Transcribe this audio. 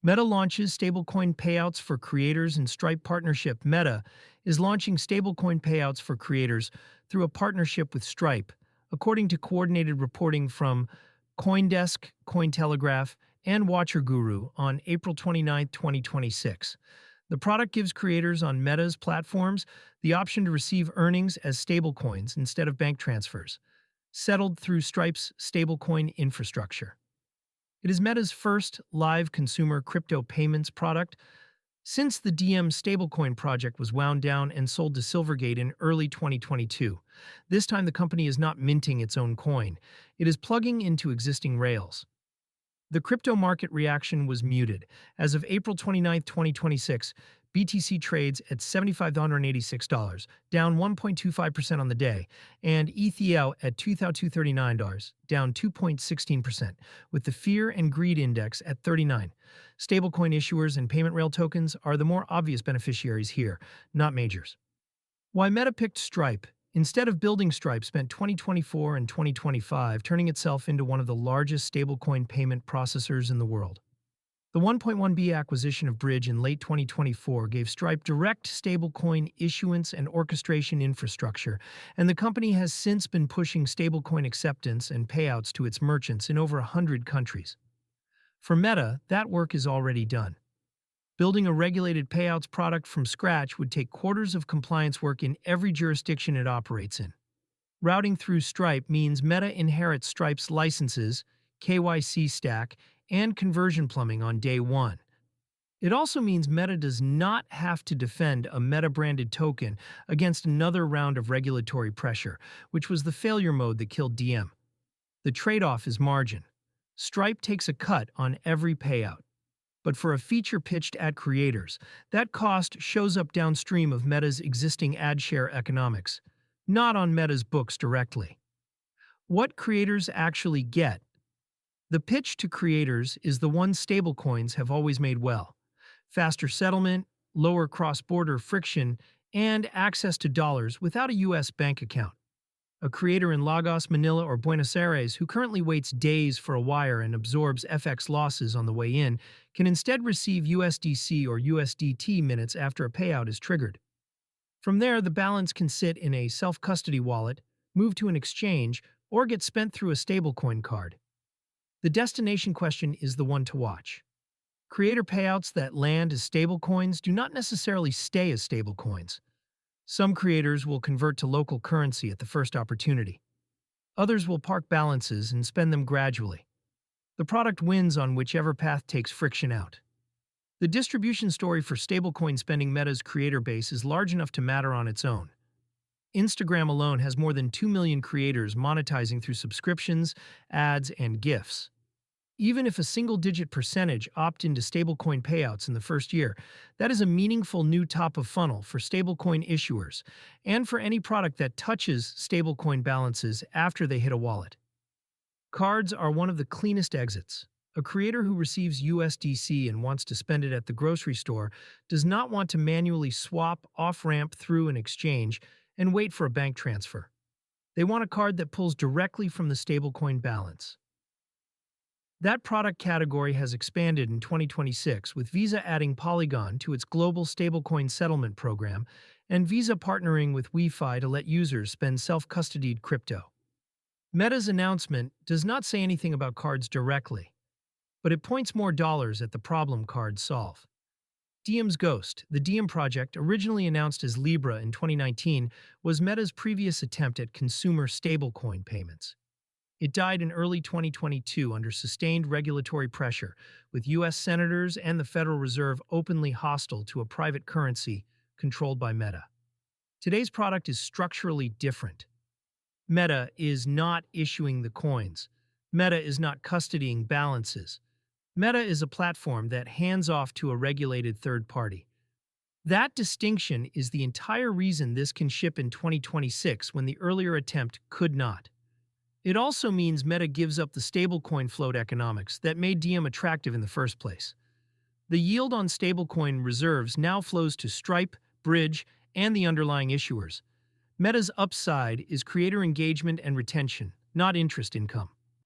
Meta launches stablecoin payouts for creators and Stripe partnership. Meta is launching stablecoin payouts for creators through a partnership with Stripe, according to coordinated reporting from CoinDesk, Cointelegraph, and Watcher Guru on April 29, 2026. The product gives creators on Meta's platforms the option to receive earnings as stablecoins instead of bank transfers, settled through Stripe's stablecoin infrastructure. It is Meta's first live consumer crypto payments product since the Diem stablecoin project was wound down and sold to Silvergate in early 2022. This time the company is not minting its own coin, it is plugging into existing rails. The crypto market reaction was muted. As of April 29, 2026, BTC trades at $7,586, down 1.25% on the day, and ETH at $2,239, down 2.16%, with the Fear and Greed Index at 39. Stablecoin issuers and payment rail tokens are the more obvious beneficiaries here, not majors. Why Meta picked Stripe? Instead of building Stripe spent 2024 and 2025 turning itself into one of the largest stablecoin payment processors in the world. The 1.1B acquisition of Bridge in late 2024 gave Stripe direct stablecoin issuance and orchestration infrastructure, and the company has since been pushing stablecoin acceptance and payouts to its merchants in over 100 countries. For Meta, that work is already done. Building a regulated payouts product from scratch would take quarters of compliance work in every jurisdiction it operates in. Routing through Stripe means Meta inherits Stripe's licenses, KYC stack, and conversion plumbing on day one. It also means Meta does not have to defend a Meta-branded token against another round of regulatory pressure, which was the failure mode that killed Diem. The trade-off is margin. Stripe takes a cut on every payout. But for a feature pitched at creators, that cost shows up downstream of Meta's existing ad share economics, not on Meta's books directly. What creators actually get? The pitch to creators is the one stablecoins have always made well: faster settlement, lower cross-border friction, and access to dollars without a U.S. bank account. A creator in Lagos, Manila, or Buenos Aires who currently waits days for a wire and absorbs FX losses on the way in can instead receive USDC or USDT minutes after a payout is triggered. From there, the balance can sit in a self-custody wallet, move to an exchange, or get spent through a stablecoin card. The destination question is the one to watch. Creator payouts that land as stablecoins do not necessarily stay as stablecoins. Some creators will convert to local currency at the first opportunity. Others will park balances and spend them gradually. The product wins on whichever path takes friction out. The distribution story for stablecoin spending Meta's creator base is large enough to matter on its own. Instagram alone has more than 2 million creators monetizing through subscriptions, ads, and gifts. Even if a single-digit percentage opt into stablecoin payouts in the first year, that is a meaningful new top of funnel for stablecoin issuers and for any product that touches stablecoin balances after they hit a wallet. Cards are one of the cleanest exits. A creator who receives USDC and wants to spend it at the grocery store does not want to manually swap off-ramp through an exchange and wait for a bank transfer. They want a card that pulls directly from the stablecoin balance. That product category has expanded in 2026, with Visa adding Polygon to its global stablecoin settlement program and Visa partnering with Wi-Fi to let users spend self-custodied crypto. Meta's announcement does not say anything about cards directly, but it points more dollars at the problem cards solve. Diem's Ghost, the Diem project, originally announced as Libra in 2019, was Meta's previous attempt at consumer stablecoin payments. It died in early 2022 under sustained regulatory pressure, with U.S. senators and the Federal Reserve openly hostile to a private currency controlled by Meta. Today's product is structurally different. Meta is not issuing the coins. Meta is not custodying balances. Meta is a platform that hands off to a regulated third party. That distinction is the entire reason this can ship in 2026 when the earlier attempt could not. It also means Meta gives up the stablecoin float economics that made Diem attractive in the first place. The yield on stablecoin reserves now flows to Stripe, Bridge, and the underlying issuers. Meta's upside is creator engagement and retention, not interest income.